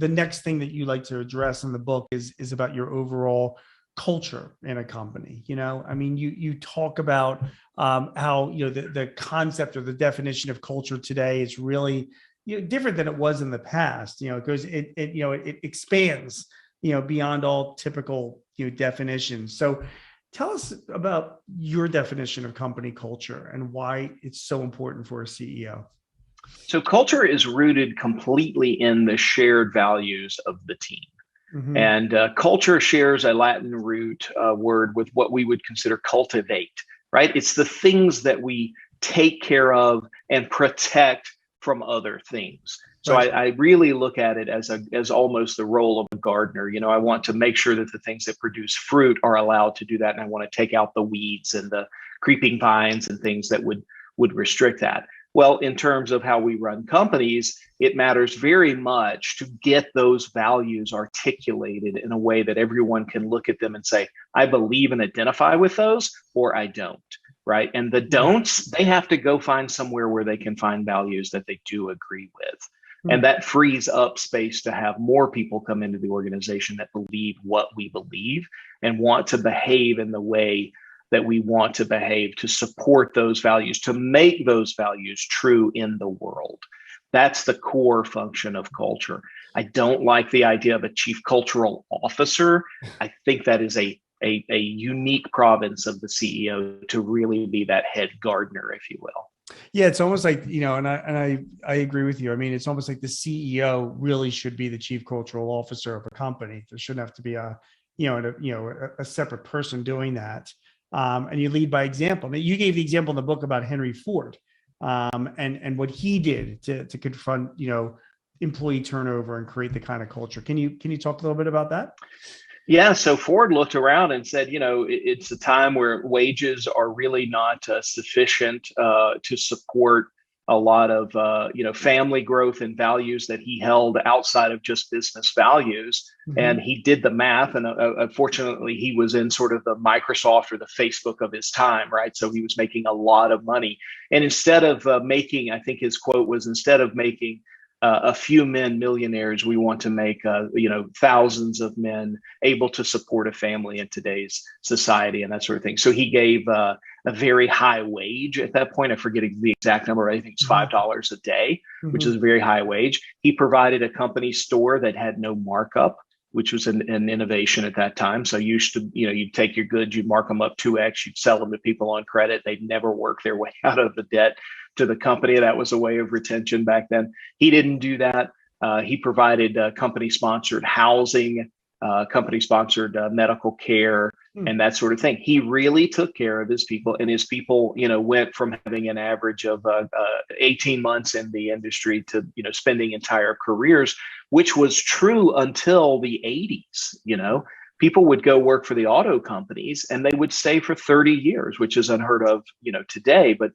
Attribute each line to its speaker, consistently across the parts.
Speaker 1: the next thing that you like to address in the book is about your overall culture in a company. I mean, you talk about how, the concept or the definition of culture today is really, different than it was in the past. It expands, beyond all typical, definitions. So tell us about your definition of company culture and why it's so important for a CEO.
Speaker 2: So culture is rooted completely in the shared values of the team.
Speaker 1: Mm-hmm.
Speaker 2: And culture shares a Latin root word with what we would consider cultivate, right? It's the things that we take care of and protect from other things. So
Speaker 1: Right.
Speaker 2: I really look at it as almost the role of a gardener. I want to make sure that the things that produce fruit are allowed to do that. And I want to take out the weeds and the creeping vines and things that would restrict that. Well, in terms of how we run companies, it matters very much to get those values articulated in a way that everyone can look at them and say, I believe and identify with those, or I don't, right? And the don'ts, they have to go find somewhere where they can find values that they do agree with. And that frees up space to have more people come into the organization that believe what we believe and want to behave in the way that we want to behave, to support those values, to make those values true in the world. That's the core function of culture. I don't like the idea of a chief cultural officer. I think that is a unique province of the CEO to really be that head gardener, if you will.
Speaker 1: Yeah, it's almost like, and I agree with you. I mean, it's almost like the CEO really should be the chief cultural officer of a company. There shouldn't have to be a separate person doing that. And you lead by example. I mean, you gave the example in the book about Henry Ford, and what he did to confront, employee turnover and create the kind of culture. Can you talk a little bit about that?
Speaker 2: Yeah, so Ford looked around and said, it's a time where wages are really not sufficient to support a lot of, family growth and values that he held outside of just business values. Mm-hmm. And he did the math. And unfortunately, he was in sort of the Microsoft or the Facebook of his time, right? So he was making a lot of money. And instead of making, I think his quote was, instead of making a few men millionaires, we want to make thousands of men able to support a family in today's society and that sort of thing. So he gave a very high wage at that point. I forget the exact number. I think it's $5 a day, which is a very high wage. He provided a company store that had no markup, which was an innovation at that time. So you used to, you'd take your goods, you'd mark them up 2x, you'd sell them to people on credit. They'd never work their way out of the debt to the company. That was a way of retention back then. He didn't do that. He provided company-sponsored housing, company-sponsored medical care, and that sort of thing. He really took care of his people, and his people, went from having an average of 18 months in the industry to, spending entire careers, which was true until the 80s. People would go work for the auto companies and they would stay for 30 years, which is unheard of, today. But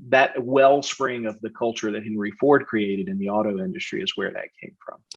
Speaker 2: that wellspring of the culture that Henry Ford created in the auto industry is where that came from.